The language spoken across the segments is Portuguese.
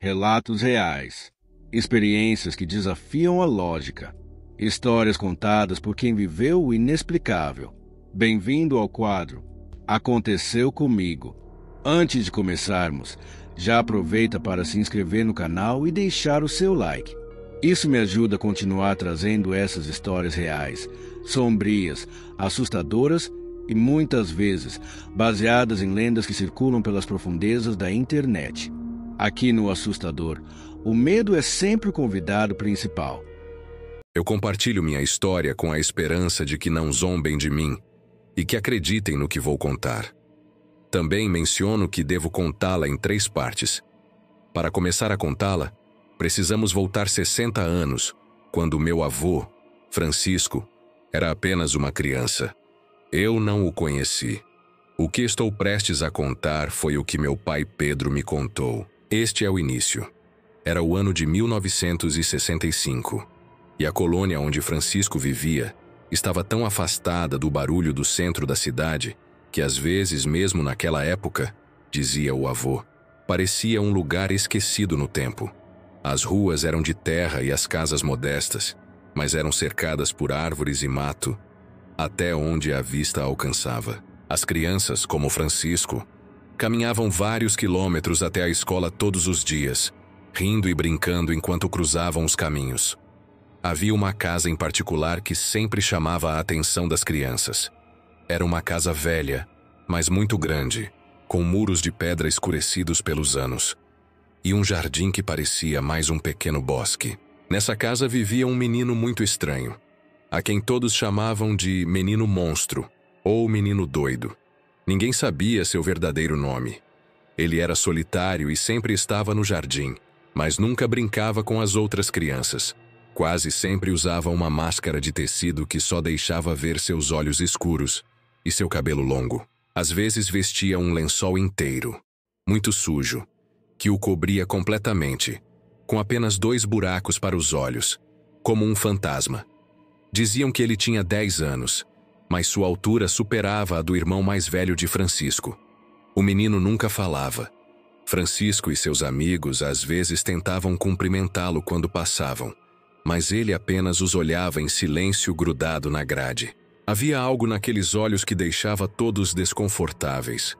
Relatos reais, experiências que desafiam a lógica, histórias contadas por quem viveu o inexplicável. Bem-vindo ao quadro Aconteceu Comigo. Antes de começarmos, já aproveita para se inscrever no canal e deixar o seu like. Isso me ajuda a continuar trazendo essas histórias reais, sombrias, assustadoras e muitas vezes baseadas em lendas que circulam pelas profundezas da internet. Aqui no Assustador, o medo é sempre o convidado principal. Eu compartilho minha história com a esperança de que não zombem de mim e que acreditem no que vou contar. Também menciono que devo contá-la em 3 partes. Para começar a contá-la, precisamos voltar 60 anos, quando meu avô, Francisco, era apenas uma criança. Eu não o conheci. O que estou prestes a contar foi o que meu pai Pedro me contou. Este é o início. Era o ano de 1965, e a colônia onde Francisco vivia estava tão afastada do barulho do centro da cidade que às vezes, mesmo naquela época, dizia o avô, parecia um lugar esquecido no tempo. As ruas eram de terra e as casas modestas, mas eram cercadas por árvores e mato, até onde a vista alcançava. As crianças, como Francisco, caminhavam vários quilômetros até a escola todos os dias, rindo e brincando enquanto cruzavam os caminhos. Havia uma casa em particular que sempre chamava a atenção das crianças. Era uma casa velha, mas muito grande, com muros de pedra escurecidos pelos anos, e um jardim que parecia mais um pequeno bosque. Nessa casa vivia um menino muito estranho, a quem todos chamavam de Menino Monstro ou Menino Doido. Ninguém sabia seu verdadeiro nome. Ele era solitário e sempre estava no jardim, mas nunca brincava com as outras crianças. Quase sempre usava uma máscara de tecido que só deixava ver seus olhos escuros e seu cabelo longo. Às vezes vestia um lençol inteiro, muito sujo, que o cobria completamente, com apenas 2 buracos para os olhos, como um fantasma. Diziam que ele tinha 10 anos, mas sua altura superava a do irmão mais velho de Francisco. O menino nunca falava. Francisco e seus amigos às vezes tentavam cumprimentá-lo quando passavam, mas ele apenas os olhava em silêncio grudado na grade. Havia algo naqueles olhos que deixava todos desconfortáveis.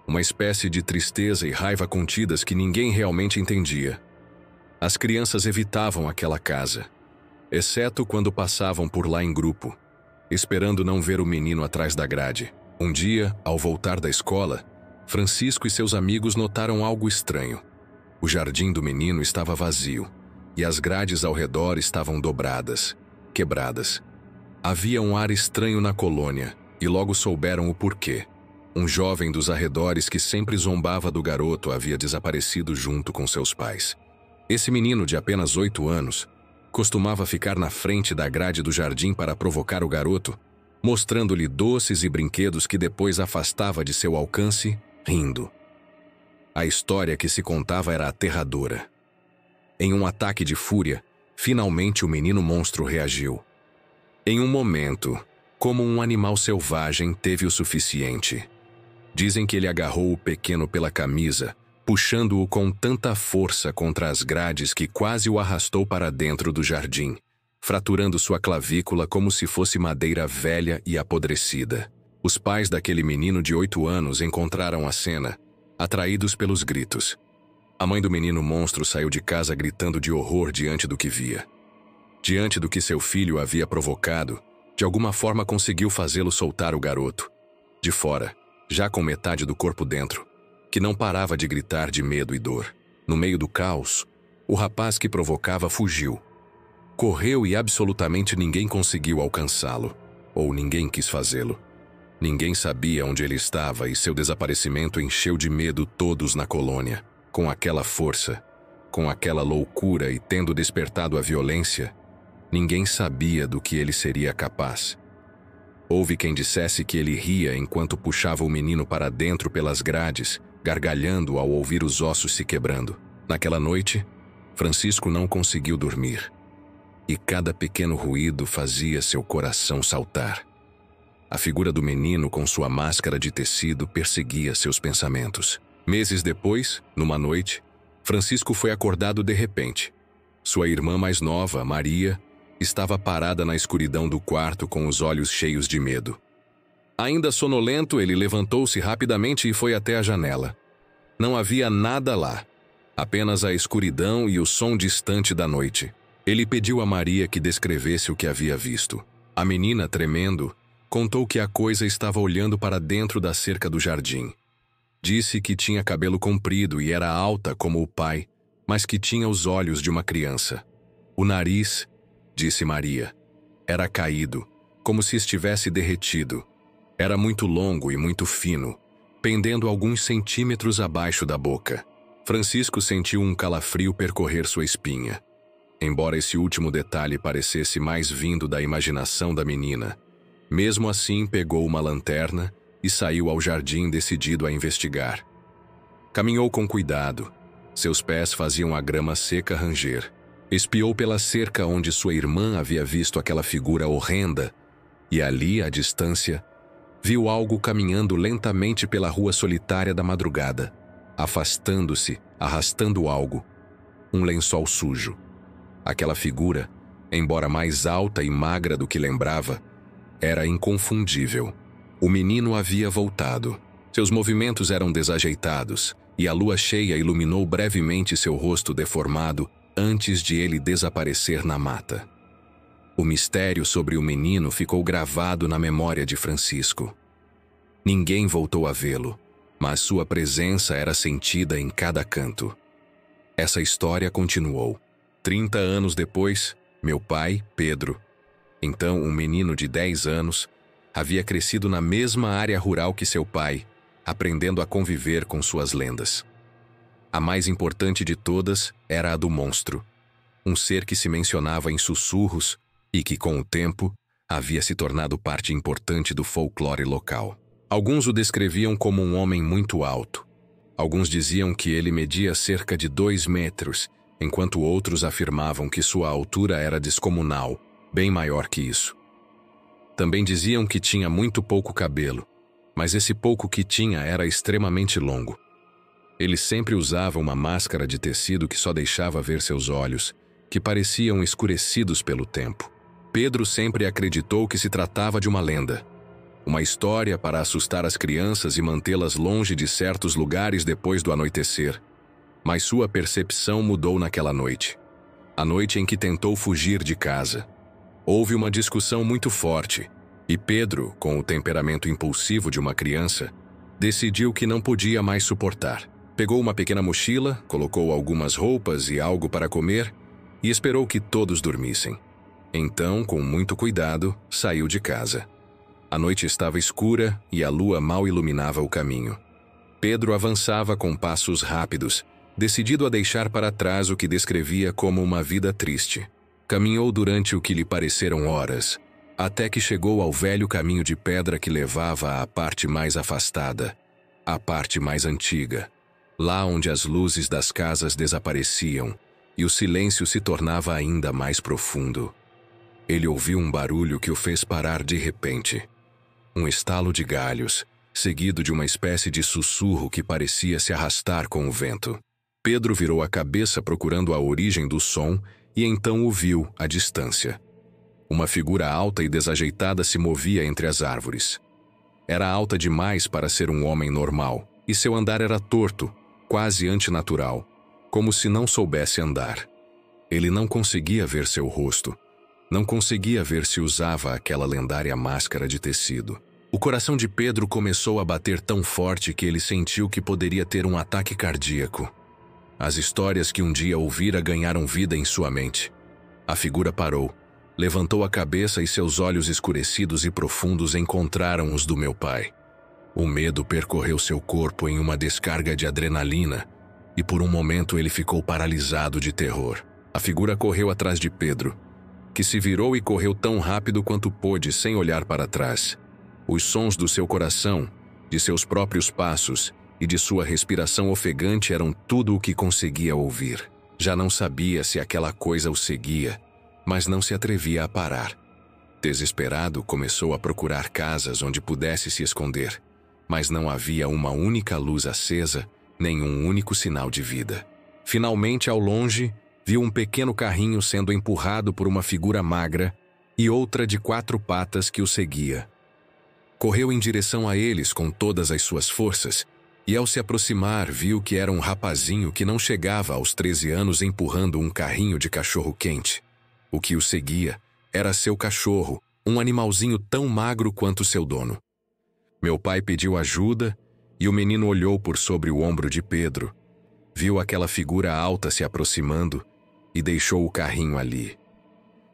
Uma espécie de tristeza e raiva contidas que ninguém realmente entendia. As crianças evitavam aquela casa, exceto quando passavam por lá em grupo, esperando não ver o menino atrás da grade. Um dia, ao voltar da escola, Francisco e seus amigos notaram algo estranho. O jardim do menino estava vazio, e as grades ao redor estavam dobradas, quebradas. Havia um ar estranho na colônia, e logo souberam o porquê. Um jovem dos arredores que sempre zombava do garoto havia desaparecido junto com seus pais. Esse menino de apenas 8 anos costumava ficar na frente da grade do jardim para provocar o garoto, mostrando-lhe doces e brinquedos que depois afastava de seu alcance, rindo. A história que se contava era aterradora. Em um ataque de fúria, finalmente o menino monstro reagiu. Em um momento, como um animal selvagem, teve o suficiente. Dizem que ele agarrou o pequeno pela camisa, puxando-o com tanta força contra as grades que quase o arrastou para dentro do jardim, fraturando sua clavícula como se fosse madeira velha e apodrecida. Os pais daquele menino de 8 anos encontraram a cena, atraídos pelos gritos. A mãe do menino monstro saiu de casa gritando de horror diante do que via. Diante do que seu filho havia provocado, de alguma forma conseguiu fazê-lo soltar o garoto. De fora, já com metade do corpo dentro, que não parava de gritar de medo e dor. No meio do caos, o rapaz que provocava fugiu. Correu e absolutamente ninguém conseguiu alcançá-lo, ou ninguém quis fazê-lo. Ninguém sabia onde ele estava e seu desaparecimento encheu de medo todos na colônia. Com aquela força, com aquela loucura e tendo despertado a violência, ninguém sabia do que ele seria capaz. Houve quem dissesse que ele ria enquanto puxava o menino para dentro pelas grades, gargalhando ao ouvir os ossos se quebrando. Naquela noite, Francisco não conseguiu dormir, e cada pequeno ruído fazia seu coração saltar. A figura do menino com sua máscara de tecido perseguia seus pensamentos. Meses depois, numa noite, Francisco foi acordado de repente. Sua irmã mais nova, Maria, estava parada na escuridão do quarto com os olhos cheios de medo. Ainda sonolento, ele levantou-se rapidamente e foi até a janela. Não havia nada lá, apenas a escuridão e o som distante da noite. Ele pediu a Maria que descrevesse o que havia visto. A menina, tremendo, contou que a coisa estava olhando para dentro da cerca do jardim. Disse que tinha cabelo comprido e era alta como o pai, mas que tinha os olhos de uma criança. O nariz, disse Maria, era caído, como se estivesse derretido. Era muito longo e muito fino, pendendo alguns centímetros abaixo da boca. Francisco sentiu um calafrio percorrer sua espinha. Embora esse último detalhe parecesse mais vindo da imaginação da menina, mesmo assim pegou uma lanterna e saiu ao jardim decidido a investigar. Caminhou com cuidado. Seus pés faziam a grama seca ranger. Espiou pela cerca onde sua irmã havia visto aquela figura horrenda e ali, à distância, viu algo caminhando lentamente pela rua solitária da madrugada, afastando-se, arrastando algo, um lençol sujo. Aquela figura, embora mais alta e magra do que lembrava, era inconfundível. O menino havia voltado. Seus movimentos eram desajeitados, e a lua cheia iluminou brevemente seu rosto deformado antes de ele desaparecer na mata. O mistério sobre o menino ficou gravado na memória de Francisco. Ninguém voltou a vê-lo, mas sua presença era sentida em cada canto. Essa história continuou. 30 anos depois, meu pai, Pedro, então um menino de 10 anos, havia crescido na mesma área rural que seu pai, aprendendo a conviver com suas lendas. A mais importante de todas era a do monstro, um ser que se mencionava em sussurros e que, com o tempo, havia se tornado parte importante do folclore local. Alguns o descreviam como um homem muito alto. Alguns diziam que ele media cerca de 2 metros, enquanto outros afirmavam que sua altura era descomunal, bem maior que isso. Também diziam que tinha muito pouco cabelo, mas esse pouco que tinha era extremamente longo. Ele sempre usava uma máscara de tecido que só deixava ver seus olhos, que pareciam escurecidos pelo tempo. Pedro sempre acreditou que se tratava de uma lenda, uma história para assustar as crianças e mantê-las longe de certos lugares depois do anoitecer. Mas sua percepção mudou naquela noite. A noite em que tentou fugir de casa. Houve uma discussão muito forte, e Pedro, com o temperamento impulsivo de uma criança, decidiu que não podia mais suportar. Pegou uma pequena mochila, colocou algumas roupas e algo para comer e esperou que todos dormissem. Então, com muito cuidado, saiu de casa. A noite estava escura e a lua mal iluminava o caminho. Pedro avançava com passos rápidos, decidido a deixar para trás o que descrevia como uma vida triste. Caminhou durante o que lhe pareceram horas, até que chegou ao velho caminho de pedra que levava à parte mais afastada, à parte mais antiga, lá onde as luzes das casas desapareciam e o silêncio se tornava ainda mais profundo. Ele ouviu um barulho que o fez parar de repente. Um estalo de galhos, seguido de uma espécie de sussurro que parecia se arrastar com o vento. Pedro virou a cabeça procurando a origem do som e então o viu à distância. Uma figura alta e desajeitada se movia entre as árvores. Era alta demais para ser um homem normal, e seu andar era torto, quase antinatural, como se não soubesse andar. Ele não conseguia ver seu rosto. Não conseguia ver se usava aquela lendária máscara de tecido. O coração de Pedro começou a bater tão forte que ele sentiu que poderia ter um ataque cardíaco. As histórias que um dia ouvira ganharam vida em sua mente. A figura parou, levantou a cabeça e seus olhos escurecidos e profundos encontraram os do meu pai. O medo percorreu seu corpo em uma descarga de adrenalina e por um momento ele ficou paralisado de terror. A figura correu atrás de Pedro, que se virou e correu tão rápido quanto pôde sem olhar para trás. Os sons do seu coração, de seus próprios passos e de sua respiração ofegante eram tudo o que conseguia ouvir. Já não sabia se aquela coisa o seguia, mas não se atrevia a parar. Desesperado, começou a procurar casas onde pudesse se esconder, mas não havia uma única luz acesa, nem um único sinal de vida. Finalmente, ao longe, viu um pequeno carrinho sendo empurrado por uma figura magra e outra de 4 patas que o seguia. Correu em direção a eles com todas as suas forças e, ao se aproximar, viu que era um rapazinho que não chegava aos 13 anos empurrando um carrinho de cachorro-quente. O que o seguia era seu cachorro, um animalzinho tão magro quanto seu dono. Meu pai pediu ajuda e o menino olhou por sobre o ombro de Pedro, viu aquela figura alta se aproximando e deixou o carrinho ali.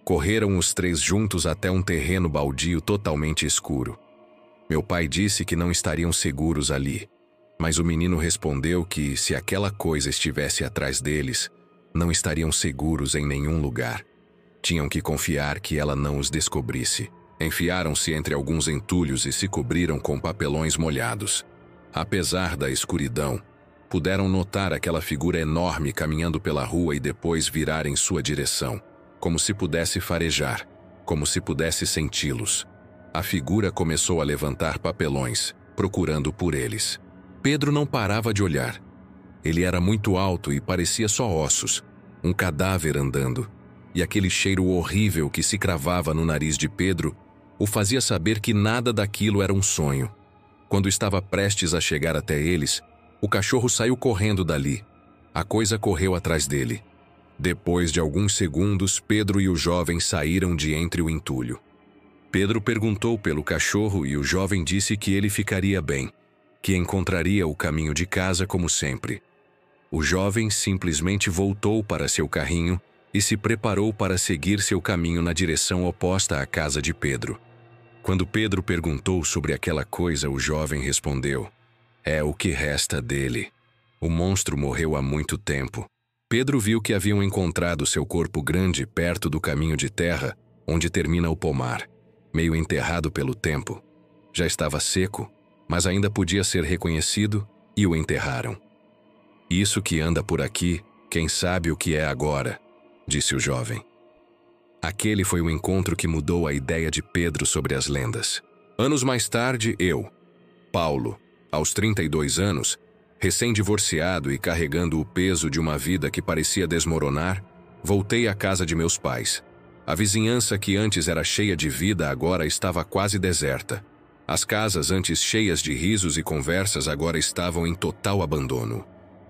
Correram os 3 juntos até um terreno baldio totalmente escuro. Meu pai disse que não estariam seguros ali, mas o menino respondeu que, se aquela coisa estivesse atrás deles, não estariam seguros em nenhum lugar. Tinham que confiar que ela não os descobrisse. Enfiaram-se entre alguns entulhos e se cobriram com papelões molhados. Apesar da escuridão, puderam notar aquela figura enorme caminhando pela rua e depois virar em sua direção, como se pudesse farejar, como se pudesse senti-los. A figura começou a levantar papelões, procurando por eles. Pedro não parava de olhar. Ele era muito alto e parecia só ossos, um cadáver andando, e aquele cheiro horrível que se cravava no nariz de Pedro o fazia saber que nada daquilo era um sonho. Quando estava prestes a chegar até eles, o cachorro saiu correndo dali. A coisa correu atrás dele. Depois de alguns segundos, Pedro e o jovem saíram de entre o entulho. Pedro perguntou pelo cachorro e o jovem disse que ele ficaria bem, que encontraria o caminho de casa como sempre. O jovem simplesmente voltou para seu carrinho e se preparou para seguir seu caminho na direção oposta à casa de Pedro. Quando Pedro perguntou sobre aquela coisa, o jovem respondeu: "É o que resta dele. O monstro morreu há muito tempo." Pedro viu que haviam encontrado seu corpo grande perto do caminho de terra, onde termina o pomar, meio enterrado pelo tempo. Já estava seco, mas ainda podia ser reconhecido, e o enterraram. "Isso que anda por aqui, quem sabe o que é agora", disse o jovem. Aquele foi o encontro que mudou a ideia de Pedro sobre as lendas. Anos mais tarde, eu, Paulo, aos 32 anos, recém-divorciado e carregando o peso de uma vida que parecia desmoronar, voltei à casa de meus pais. A vizinhança que antes era cheia de vida agora estava quase deserta. As casas antes cheias de risos e conversas agora estavam em total abandono.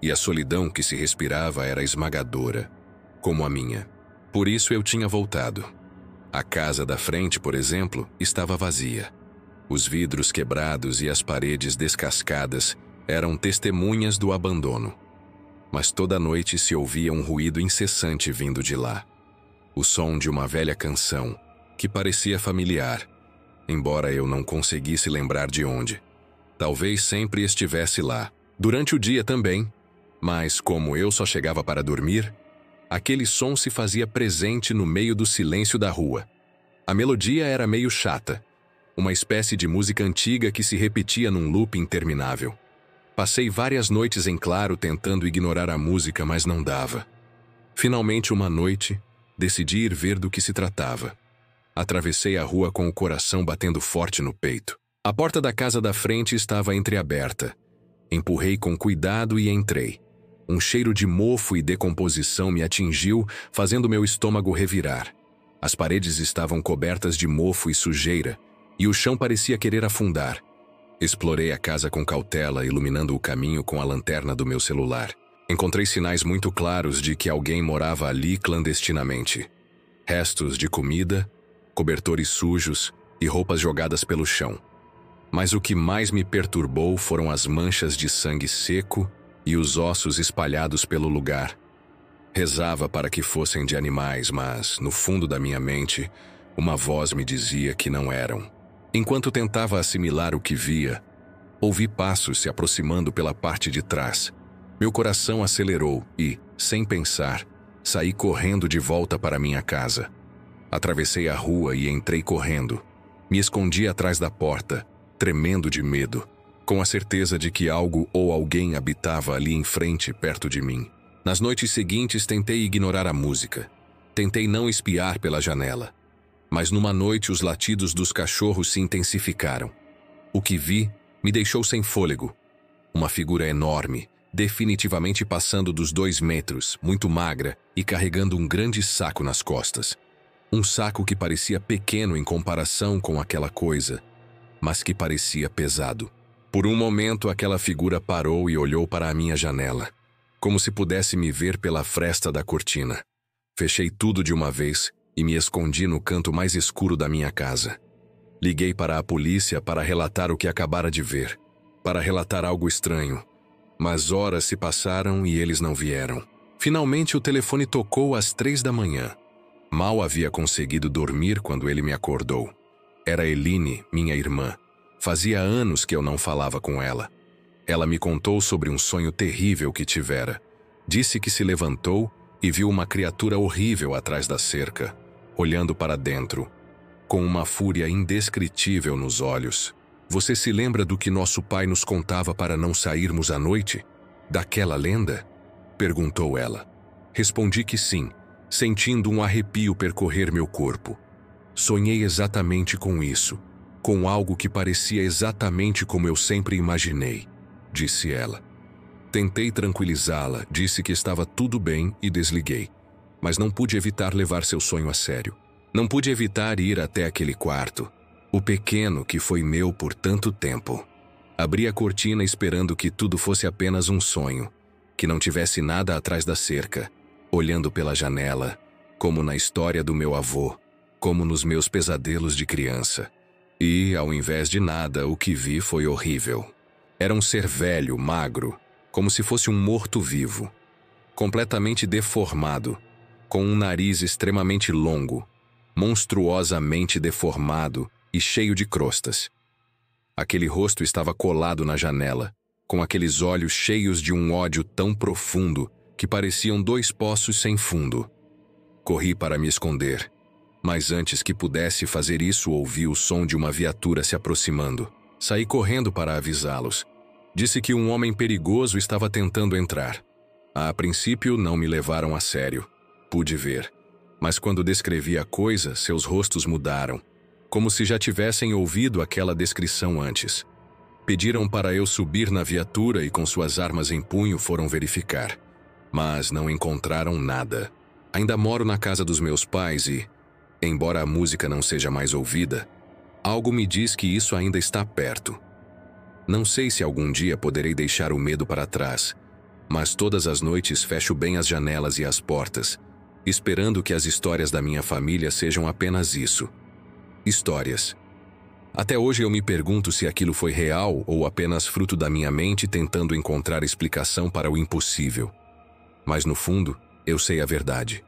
E a solidão que se respirava era esmagadora, como a minha. Por isso eu tinha voltado. A casa da frente, por exemplo, estava vazia. Os vidros quebrados e as paredes descascadas eram testemunhas do abandono. Mas toda noite se ouvia um ruído incessante vindo de lá. O som de uma velha canção, que parecia familiar, embora eu não conseguisse lembrar de onde. Talvez sempre estivesse lá, durante o dia também, mas como eu só chegava para dormir, aquele som se fazia presente no meio do silêncio da rua. A melodia era meio chata, uma espécie de música antiga que se repetia num loop interminável. Passei várias noites em claro tentando ignorar a música, mas não dava. Finalmente, uma noite, decidi ir ver do que se tratava. Atravessei a rua com o coração batendo forte no peito. A porta da casa da frente estava entreaberta. Empurrei com cuidado e entrei. Um cheiro de mofo e decomposição me atingiu, fazendo meu estômago revirar. As paredes estavam cobertas de mofo e sujeira, e o chão parecia querer afundar. Explorei a casa com cautela, iluminando o caminho com a lanterna do meu celular. Encontrei sinais muito claros de que alguém morava ali clandestinamente. Restos de comida, cobertores sujos e roupas jogadas pelo chão. Mas o que mais me perturbou foram as manchas de sangue seco e os ossos espalhados pelo lugar. Rezava para que fossem de animais, mas, no fundo da minha mente, uma voz me dizia que não eram. Enquanto tentava assimilar o que via, ouvi passos se aproximando pela parte de trás. Meu coração acelerou e, sem pensar, saí correndo de volta para minha casa. Atravessei a rua e entrei correndo. Me escondi atrás da porta, tremendo de medo, com a certeza de que algo ou alguém habitava ali em frente, perto de mim. Nas noites seguintes tentei ignorar a música. Tentei não espiar pela janela. Mas numa noite os latidos dos cachorros se intensificaram. O que vi me deixou sem fôlego. Uma figura enorme, definitivamente passando dos 2 metros, muito magra e carregando um grande saco nas costas. Um saco que parecia pequeno em comparação com aquela coisa, mas que parecia pesado. Por um momento, aquela figura parou e olhou para a minha janela, como se pudesse me ver pela fresta da cortina. Fechei tudo de uma vez e me escondi no canto mais escuro da minha casa. Liguei para a polícia para relatar o que acabara de ver, para relatar algo estranho. Mas horas se passaram e eles não vieram. Finalmente o telefone tocou às 3 da manhã. Mal havia conseguido dormir quando ele me acordou. Era Eline, minha irmã. Fazia anos que eu não falava com ela. Ela me contou sobre um sonho terrível que tivera. Disse que se levantou e viu uma criatura horrível atrás da cerca, olhando para dentro, com uma fúria indescritível nos olhos. Você se lembra do que nosso pai nos contava para não sairmos à noite? Daquela lenda? Perguntou ela. Respondi que sim, sentindo um arrepio percorrer meu corpo. Sonhei exatamente com isso, com algo que parecia exatamente como eu sempre imaginei, disse ela. Tentei tranquilizá-la, disse que estava tudo bem e desliguei. Mas não pude evitar levar seu sonho a sério. Não pude evitar ir até aquele quarto, o pequeno que foi meu por tanto tempo. Abri a cortina esperando que tudo fosse apenas um sonho, que não tivesse nada atrás da cerca, olhando pela janela, como na história do meu avô, como nos meus pesadelos de criança. E, ao invés de nada, o que vi foi horrível. Era um ser velho, magro, como se fosse um morto-vivo, completamente deformado, com um nariz extremamente longo, monstruosamente deformado e cheio de crostas. Aquele rosto estava colado na janela, com aqueles olhos cheios de um ódio tão profundo que pareciam 2 poços sem fundo. Corri para me esconder, mas antes que pudesse fazer isso, ouvi o som de uma viatura se aproximando. Saí correndo para avisá-los. Disse que um homem perigoso estava tentando entrar. A princípio, não me levaram a sério. Pude ver. Mas quando descrevi a coisa, seus rostos mudaram, como se já tivessem ouvido aquela descrição antes. Pediram para eu subir na viatura e com suas armas em punho foram verificar. Mas não encontraram nada. Ainda moro na casa dos meus pais e, embora a música não seja mais ouvida, algo me diz que isso ainda está perto. Não sei se algum dia poderei deixar o medo para trás, mas todas as noites fecho bem as janelas e as portas, esperando que as histórias da minha família sejam apenas isso. Histórias. Até hoje eu me pergunto se aquilo foi real ou apenas fruto da minha mente tentando encontrar explicação para o impossível. Mas no fundo, eu sei a verdade.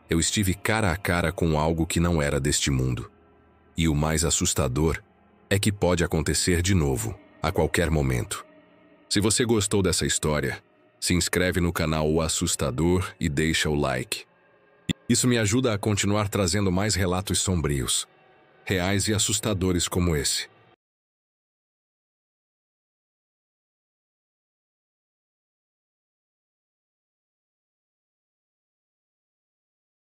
Eu estive cara a cara com algo que não era deste mundo. E o mais assustador é que pode acontecer de novo, a qualquer momento. Se você gostou dessa história, se inscreve no canal O Assustador e deixa o like. Isso me ajuda a continuar trazendo mais relatos sombrios, reais e assustadores como esse.